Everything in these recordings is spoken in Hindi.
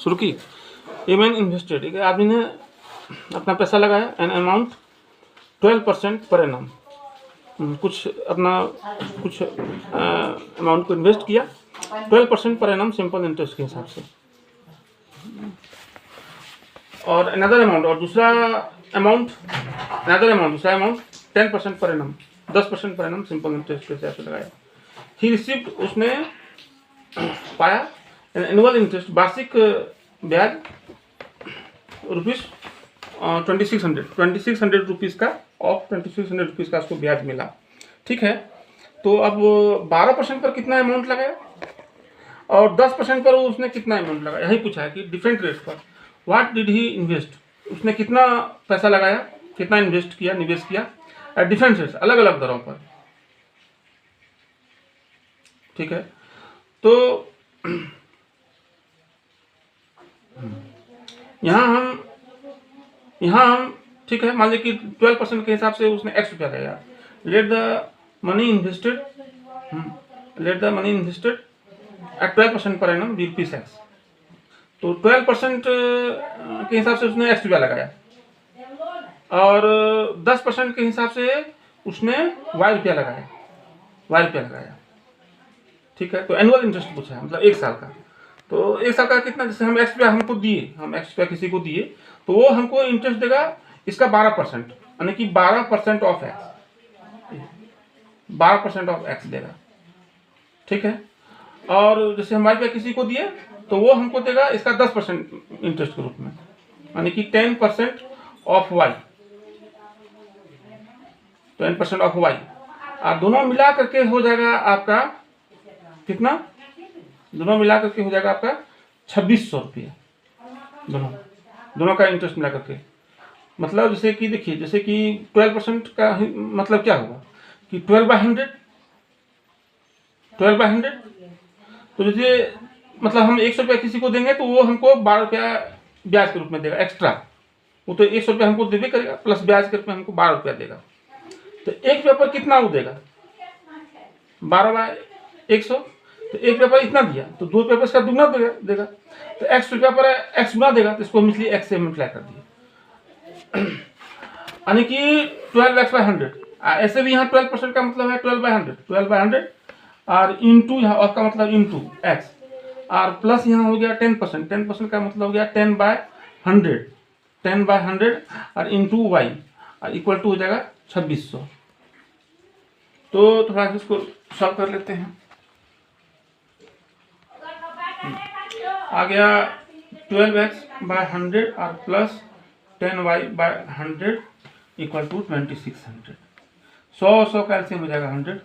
शुरू की। ए मैन इन्वेस्टेड, एक आदमी ने अपना पैसा लगाया, एन अमाउंट 12% पर एनम, कुछ अमाउंट को इन्वेस्ट किया 12% पर एनम सिंपल इंटरेस्ट के हिसाब से। और अनदर अमाउंट, और दूसरा amount 10% per annum, 10% per annum simple interest के हिसाब से लगाया। ही रिसीव्ड, उसने पाया एनुअल इंटरेस्ट, वार्षिक ब्याज ₹2600 रुपीज़ का, ऑफ 2600 रुपीज़ का उसको ब्याज मिला। ठीक है, तो अब 12% पर कितना अमाउंट लगाया और 10% पर उसने कितना अमाउंट लगाया, यही पूछा है कि डिफरेंट रेट्स पर व्हाट डिड ही इन्वेस्ट, उसने कितना पैसा लगाया, कितना निवेश किया एट डिफरेंट रेट्स, अलग अलग दरों पर। ठीक है, तो यहाँ हम ठीक है, मान लीजिए कि 12% के हिसाब से उसने x रुपया लगाया। Let the money invested at 12% per annum B rupees x. तो 12% के हिसाब से उसने x रुपया लगाया और 10% के हिसाब से उसने y रुपया लगाया। ठीक है, तो एनुअल इंटरेस्ट पूछा है, मतलब 1 साल का। तो 1 साल का कितना, जैसे हम x रुपया हमको दिए, हम x रुपया किसी को दिए, तो वो हमको इंटरेस्ट देगा इसका 12%, यानी कि 12% ऑफ x, 12% ऑफ x देगा। ठीक है, और जैसे हम y रुपया किसी को दिए तो वो हमको देगा इसका 10% इंटरेस्ट के रूप में, यानी कि 10% ऑफ y, 10% ऑफ y। और दोनों मिला करके हो जाएगा आपका कितना, दोनों मिला करके हो जाएगा आपका 2600 रुपये, दोनों का इंटरेस्ट मिला करके। मतलब जैसे कि देखिए, जैसे कि 12% का मतलब क्या होगा कि 12/100, तो जैसे मतलब हम 100 रुपया किसी को देंगे तो वो हमको 12 रुपया ब्याज के रूप में देगा एक्स्ट्रा। वो तो 100 रुपया हमको देवे करेगा, प्लस ब्याज के रूप में हमको 12 रुपया देगा। तो एक पेपर कितना वो देगा, 12/100, तो एक पेपर इतना दिया तो 2 पेपर का दुगना देगा। तो x रुपया पर x गुना देगा, तो इसको हम इसलिए x से मल्टीप्लाई कर दिए, यानी कि 12x/100। ऐसे भी यहाँ 12% का मतलब है 12/100 और इंटू यहाँ और का मतलब इंटू x, और प्लस यहाँ हो गया 10% का मतलब हो गया 10/100 और इंटू y, और इक्वल टू हो जाएगा 2600। तो थोड़ा इसको सॉल्व कर लेते हैं। आ गया 12x/100 और प्लस 10y/100 इक्वल टू 2600। 100 का एलसीएम हो जाएगा 100।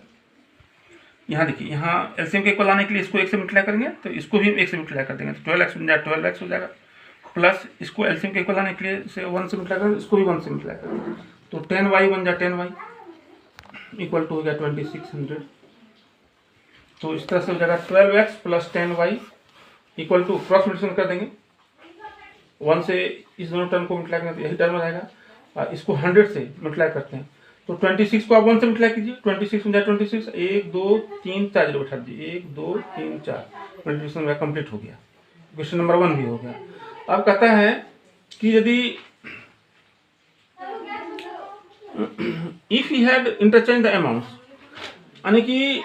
यहाँ देखिए, यहाँ एलसीएम के इक्वल आने के लिए इसको 1 से मल्टीप्लाई करेंगे, तो इसको भी हम 1 से मल्टीप्लाई कर देंगे, तो 12x बन जाएगा 12x हो जाएगा, प्लस इसको एलसीएम के इक्वल आने के लिए से 1 से मल्टीप्लाई करेंगे, इसको भी 1 से मल्टीप्लाई करेंगे, तो 10y बन जाए 10y इक्वल टू हो गया 2600। तो इस तरह से हो जाएगा 12x plus 10y equal to, cross multiplication कर देंगे, 1 से इस दोनों टर्म को मल्टीप्लाई करेंगे तो यही टर्म हो जाएगा, और इसको 100 से मल्टीप्लाई करते हैं तो 26 को आप 1 से मल्टीप्लाई कीजिए, 26 बन जाए 26, 1 2 3 4 जीरो बैठा दीजिए, 1 2 3 4, मल्टीप्लिकेशन मेरा कंप्लीट हो गया, क्वेश्चन नंबर 1 भी हो गया। अब कहता है कि यदि if he had interchange the amounts, यानी कि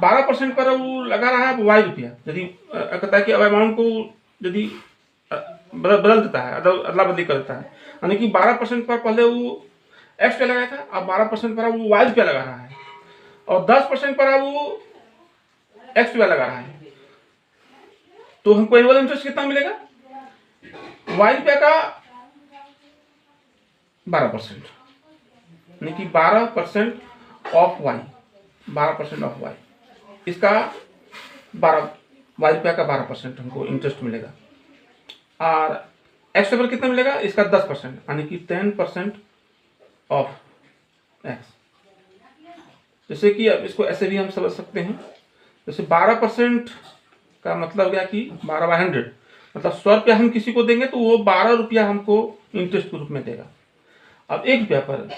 12% पर वो लगा रहा है y रुपया, यदि कहता है कि अब अमाउंट को यदि बदल देता है, अदला बदली कर देता है, यानी कि 12% पर पहले वो x रुपया लगाया था, अब 12% पर वो y रुपया लगा रहा है, और 10% पर वो x रुपया लगा रहा है, तो हमको एनुअल इंटरेस्ट कितना मिलेगा, y रुपया का 12%, यानी कि 12% ऑफ y, 12% ऑफ y, इसका 12 y रुपया का 12% हमको इंटरेस्ट मिलेगा, और x पर कितना मिलेगा, इसका 10%, यानी कि 10% ऑफ x। जैसे कि अब इसको ऐसे भी हम समझ सकते हैं, जैसे 12% का मतलब क्या कि 12/100, मतलब 100 रुपया हम किसी को देंगे तो वो 12 रुपया हमको इंटरेस्ट के रूप में देगा। अब 1 रुपया पर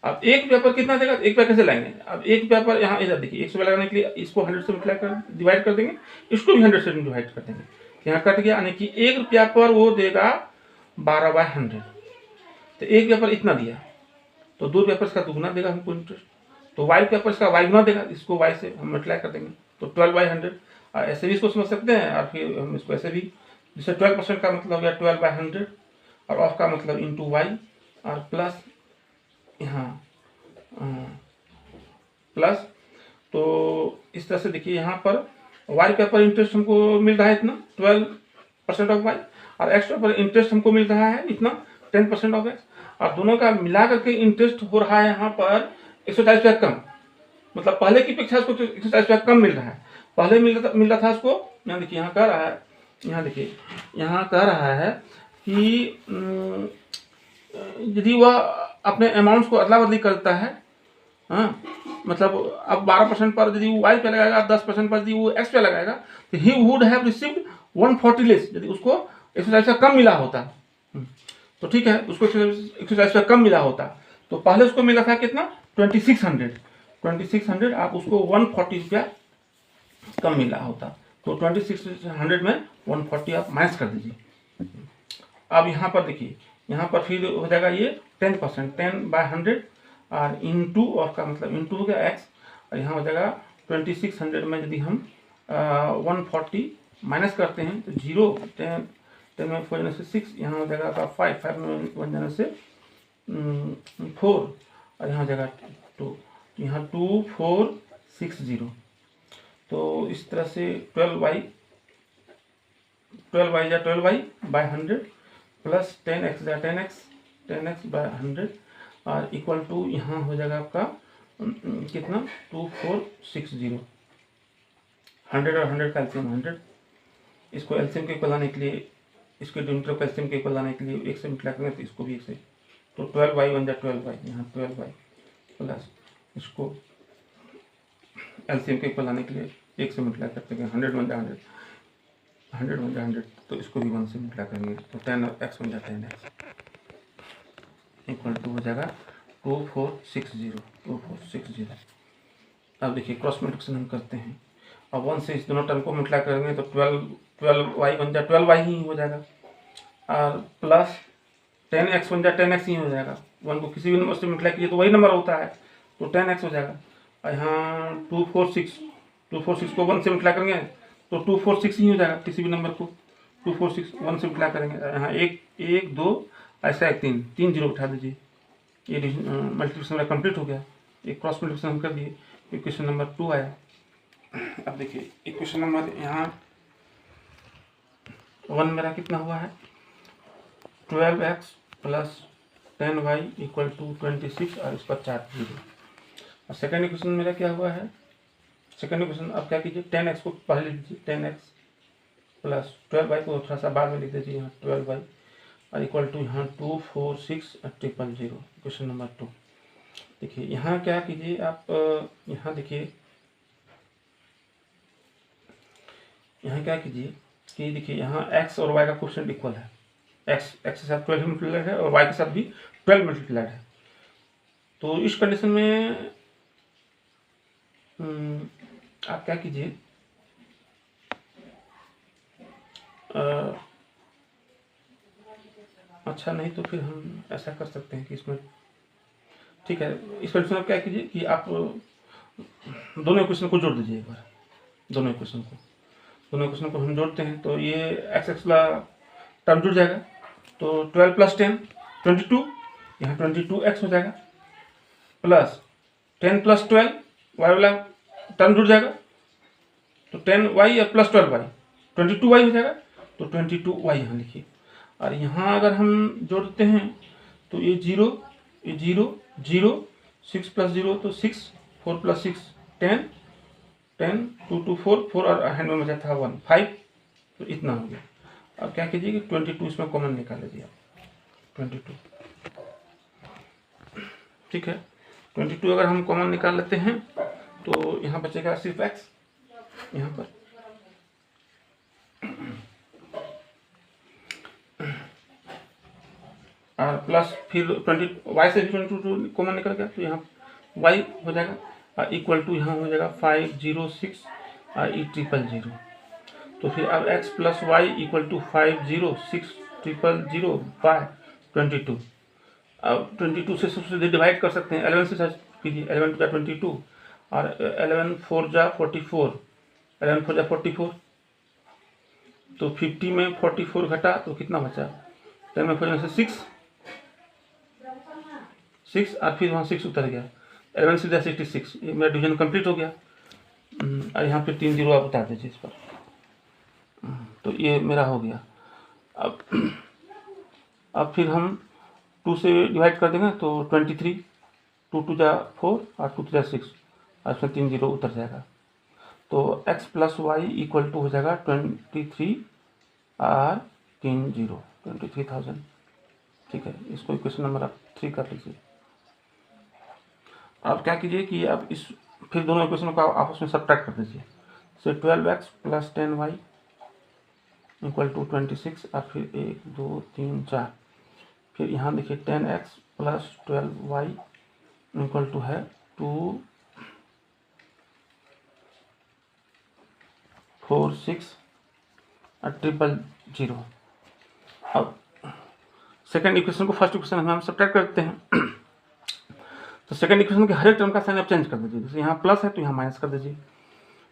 अब एक रुपया पर कितना देगा, 1 रुपया कैसे लाएंगे, अब 1 रुपया पर यहाँ इधर देखिए 1 रुपया लगाने के लिए इसको 100 से मल्टीप्लाई कर डिवाइड कर देंगे, इसको भी 100 से डिवाइड कर देंगे, यहाँ कट गया, यानी कि 1 रुपया पर वो देगा 12/100, तो 1 रुपया पर इतना दिया, तो 2 रुपया पर इसका दुगुना देगा हमको इंटरेस्ट, तो वाई रुपया पर इसका वाई गुना देगा, इसको वाई से हम मल्टीप्लाई कर देंगे, तो 12/100, ऐसे भी इसको समझ सकते हैं, और फिर हम इसको ऐसे भी, जैसे 12% का मतलब हो गया 12/100, और ऑफ का मतलब इंटू वाई, और प्लस यहाँ प्लस, तो इस तरह से देखिए यहाँ पर वाई रुपया पर इंटरेस्ट हमको मिल रहा है इतना 12% ऑफ वाई, और एक्स्ट्रा पर इंटरेस्ट हमको मिल रहा है इतना 10% ऑफ एक्स, और दोनों का मिला करके इंटरेस्ट हो रहा है यहाँ पर 140 रुपया कम, मतलब पहले की अपेक्षा उसको 140 रुपया कम मिल रहा है, पहले मिल रहा था उसको, यहाँ देखिए यहाँ कह रहा है, यहाँ देखिए यहाँ कह रहा है कि यदि वह अपने अमाउंट्स को अदला बदली करता है, हाँ, मतलब अब 12% पर यदि वो वाई पे लगाएगा, 10% पर यदि वो एक्स पे लगाएगा, तो he would have received 140 less, यदि उसको 140 से कम मिला होता, तो ठीक है, उसको 140 से कम मिला होता, तो पहले उसको मिला था कितना 2600, आप उसको 140 रुपया कम मिला होता, तो 2600 में 140 आप माइनस कर दीजिए। अब यहाँ पर देखिए, यहाँ पर फिर हो जाएगा ये 10%, 10/100, और इंटू ऑफ का मतलब इंटू हो गया एक्स, और यहाँ हो जाएगा 2600 में यदि हम 140 माइनस करते हैं तो 0, 10 में 4 जाने से 6, यहाँ हो जाएगा आपका 5 में 1 जाने से 4, और यहाँ हो जाएगा 2, यहाँ 2460, तो इस तरह से 12y या 12y/100 प्लस 10x या 10x/100, और इक्वल टू यहाँ हो जाएगा आपका कितना 2460, 100 और 100 का एलसीएम 100, इसको एलसीएम के इक्वल लाने के लिए, इसके डिनोमिनेटर को एलसीएम के इक्वल लाने के लिए 1 से मल्टीप्लाई करेंगे, तो इसको भी 1 से, तो 12y बन जाए 12y, यहाँ 12y प्लस इसको एलसीएम के इक्वल लाने के लिए 1 से मल्टीप्लाई करते हैं, 100 बन जाए 100 बन जाए 100, तो इसको भी 1 से मल्टीप्लाई करेंगे, तो 10x बन जाए 10x, इक्वल टू हो जाएगा 2460। अब देखिए क्रॉस मल्टीप्लिकेशन हम करते हैं, अब 1 से इस दोनों टर्म को मल्टीप्लाई करेंगे तो 12y बन जाए 12y ही हो जाएगा, और प्लस 10x बन जाए 10x ही हो जाएगा, 1 को किसी भी नंबर से मल्टीप्लाई कीजिए तो वही नंबर होता है, तो 10x हो जाएगा, और यहाँ 246 को 1 से मल्टीप्लाई करेंगे तो 246 ही हो जाएगा, किसी भी नंबर को 246 1 से मल्टीप्लाई करेंगे, यहाँ 1 2 ऐसा 3 0 उठा दीजिए, ये मल्टीप्लिकेशन कंप्लीट हो गया, एक क्रॉस मल्टीप्लिकेशन हम कर दिए, इक्वेशन नंबर 2 आया। अब देखिए इक्वेशन नंबर यहाँ 1 मेरा कितना हुआ है 12x plus 10y equal to 26, और इसका 4 0, और सेकेंड इक्वेशन मेरा क्या हुआ है, सेकेंड इक्वेशन अब क्या कीजिए 10x को पहले लीजिए, 10x प्लस 12y को थोड़ा सा बाद में लिख दीजिए, यहाँ 12y, और इक्वल टू यहाँ 246,000, क्वेश्चन नंबर 2। देखिए यहाँ क्या कीजिए आप, यहाँ देखिए यहाँ क्या कीजिए कि देखिए यहाँ x और y का कोएफिशिएंट इक्वल है, x के साथ 12 मल्टीप्लाइड है और y के साथ भी 12 मल्टीप्लाइड है, तो इस कंडीशन में आप क्या कीजिए, अच्छा नहीं तो फिर हम ऐसा कर सकते हैं कि इसमें ठीक है, इस कंडीशन में आप क्या कीजिए कि आप दोनों इक्वेशन को जोड़ दीजिए एक बार, दोनों इक्वेशन को हम जोड़ते हैं तो ये एक्स वाला टर्म जुड़ जाएगा, तो 12 प्लस 10 22, यहाँ 22x हो जाएगा, प्लस 10 प्लस 12 वाई वाला टर्म जुड़ जाएगा, तो 10y और प्लस 12y 22y हो जाएगा, तो 22y यहाँ लिखिए, और यहाँ अगर हम जोड़ते हैं तो ये 0 6 प्लस 0 तो 6, 4 प्लस 6 10 2 2 4 और हैंड में बचा था 1 5, तो इतना हो गया। अब क्या कीजिए कि 22 इसमें कॉमन निकाल लीजिए आप, 22 ठीक है, 22 अगर हम कॉमन निकाल लेते हैं तो यहाँ बचेगा सिर्फ x, यहाँ पर और प्लस फिर 20 वाई से भी 22 कॉमन निकल गया, तो यहाँ वाई हो जाएगा इक्वल टू यहाँ हो जाएगा 506 और E000। तो फिर अब x plus Y equal to 506,000 by 22। अब 22 से सबसे डिवाइड कर सकते हैं, 11 से सर्च कीजिए, 11 टू 22 और 11 4 जा 44, 11 4 जा 44, तो 50 में 44 घटा तो कितना बचा, 10 में 4 से 6 और फिर वहाँ 6 उतर गया, 11 से 66, ये मेरा डिवीजन कंप्लीट हो गया। और यहाँ पे 3 जीरो आप बता दीजिए इस पर, तो ये मेरा हो गया। अब फिर हम 2 से डिवाइड कर देंगे तो 23, 2 2 जा 4 और 2 2 जा 6 और इसमें 3 जीरो उतर जाएगा। तो x plus Y equal to हो जाएगा 23 और 3 जीरो 23,000। ठीक है, इसको इक्वेशन नंबर आप 3 कर लीजिए। अब क्या कीजिए कि आप इस फिर दोनों इक्वेशन को आपस में सब्ट्रैक्ट कर दीजिए। से 12x plus 10y equal to 26 और फिर 1 2 3 4, फिर यहाँ देखिए 10x plus 12y equal to है 2 4 6 और 000। अब सेकेंड इक्वेशन को फर्स्ट इक्वेशन में हम सब्ट्रैक्ट करते हैं। तो सेकंड इक्वेशन के हर एक टर्म का साइन आप चेंज कर दीजिए। जैसे यहाँ प्लस है तो यहाँ माइनस कर दीजिए,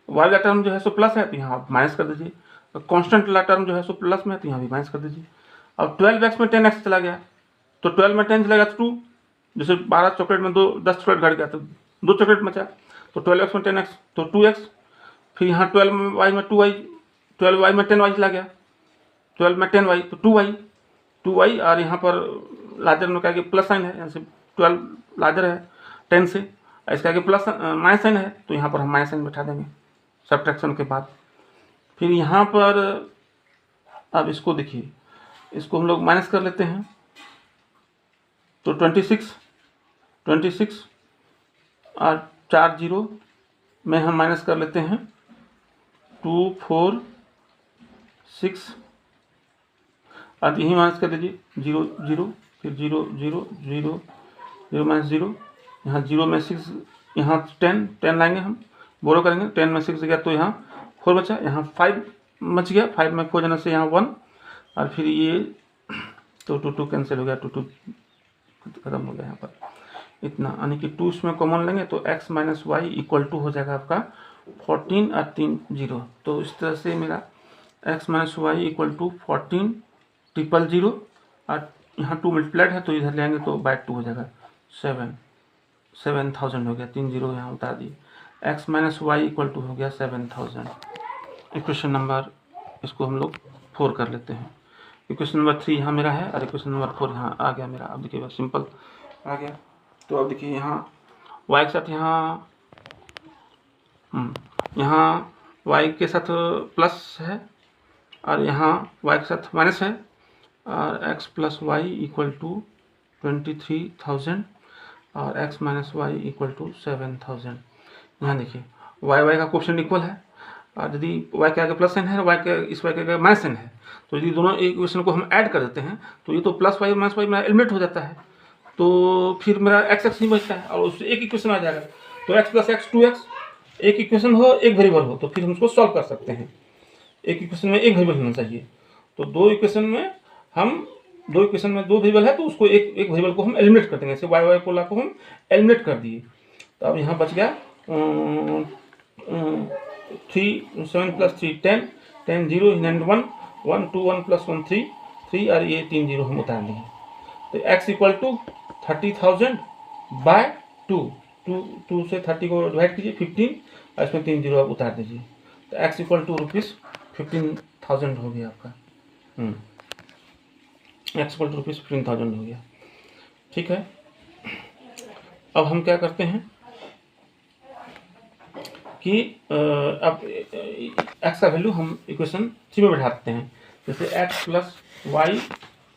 वाई का टर्म जो है सो प्लस है तो यहाँ आप माइनस कर दीजिए, कांस्टेंट वाला टर्म जो है सो प्लस में है तो यहाँ भी माइनस कर दीजिए। अब 12x में 10x चला गया तो 12 में 10 चला गया तो 2, जैसे 12 चॉकलेट में 10 चॉकलेट घट गया तो 2 चॉकलेट बचा, तो 12x में 10x तो 2x, फिर यहाँ 12y में 2y, 12y में 10y चला गया, 12 में 10y तो 2y और यहाँ पर लार्जर में क्या कि प्लस साइन है, यहाँ से 12 लार्जर है 10 से, इसका आगे प्लस माइनस साइन है तो यहाँ पर हम माइनस साइन बैठा देंगे सब्ट्रैक्शन के बाद। फिर यहाँ पर अब इसको देखिए, इसको हम लोग माइनस कर लेते हैं तो 26 और 4 जीरो में हम माइनस कर लेते हैं 2 4 6 और यही माइनस कर दीजिए 0 0, फिर 0 0 0 0 माइनस 0, यहाँ 0 में 6, यहाँ 10 लाएंगे हम, बोरो करेंगे, 10 में 6 गया तो यहाँ 4 बचा, यहाँ 5 बच गया, 5 में 4 जाने से यहाँ 1 और फिर ये तो 2 कैंसिल हो गया, 2 खत्म हो गया यहाँ पर इतना, यानी कि 2 इसमें कॉमन लेंगे तो x minus Y equal to हो जाएगा आपका 14 और 3 0। तो इस तरह से मेरा x minus Y equal to 14 000 और यहाँ 2 मल्टीप्लाइड है तो इधर ले आएंगे तो बाय 2 हो जाएगा 7,000 हो गया, 3 जीरो यहाँ उतार दिए, x minus Y equal to हो गया 7,000। इक्वेशन नंबर इसको हम लोग 4 कर लेते हैं। इक्वेशन नंबर 3 यहाँ मेरा है और इक्वेशन नंबर 4 यहाँ आ गया मेरा। अब देखिए बस सिंपल आ गया। तो अब देखिए यहाँ y के साथ यहाँ y के साथ प्लस है और यहाँ y के साथ माइनस है और x plus Y equal to 23,000 और x minus Y equal to 7,000। यहाँ देखिए y का कोएफिशिएंट इक्वल है और यदि y के आगे प्लस साइन है और y के इस y के आगे माइनस साइन है तो यदि दोनों इक्वेशन को हम ऐड कर देते हैं तो ये तो प्लस वाई माइनस वाई मेरा एलिमिनेट हो जाता है, तो फिर मेरा x ही बचता है और उससे एक इक्वेशन आ जाएगा। तो x प्लस एक्स 2x, एक इक्वेशन हो एक वेरिएबल हो तो फिर हम उसको सॉल्व कर सकते हैं। एक इक्वेशन में एक वेरिएबल होना चाहिए, तो दो इक्वेशन में दो वेरिएबल है तो उसको एक वेरिएबल को हम एलिमिनेट कर देंगे। जैसे y कोला को हम एलिमिनेट कर दिए तो अब यहाँ बच गया 7 प्लस 3 10 0 1 1 2 1 प्लस 1 3 और ये 3 जीरो हम उतार लिए। तो x इक्वल टू 30,000 बाय 2 से 30 को डिवाइड कीजिए 15 और इसमें 3 जीरो आप उतार दीजिए तो x इक्वल टू ₹15,000 हो गया आपका। x इक्वल टू ₹15,000 हो गया। ठीक है, अब हम क्या करते हैं कि अब x का वैल्यू हम इक्वेशन 3 में बैठाते हैं। जैसे x plus Y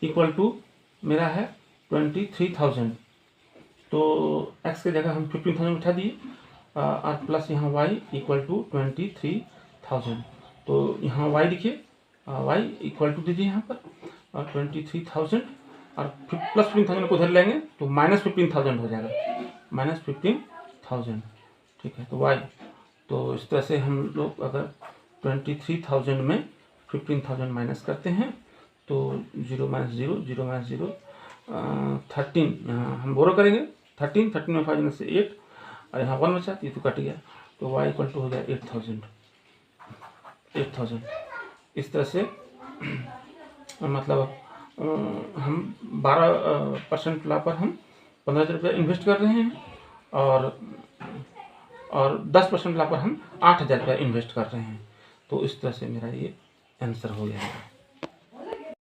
equal to मेरा है 23,000, तो x की जगह हम 15,000 बैठा दिए और प्लस यहाँ y इक्वल टू 23,000। तो यहाँ y लिखिए, y इक्वल टू दीजिए यहाँ पर और 23,000 और फिर प्लस 15,000 को उधर लेंगे तो -15,000 हो जाएगा, -15,000। ठीक है, तो वाई, तो इस तरह से हम लोग अगर 23,000 में 15,000 माइनस करते हैं तो 0 - 0 0 - 0 13, यहाँ हम बोरो करेंगे 13 में 5 से 8 और यहाँ 1 बचा, ये तो कट गया, तो y इक्वल टू हो जाए 8,000। इस तरह से मतलब हम 12% लाभ पर हम 15,000 रुपये इन्वेस्ट कर रहे हैं और 10% लाभ पर हम 8,000 रुपये इन्वेस्ट कर रहे हैं। तो इस तरह से मेरा ये आंसर हो गया है।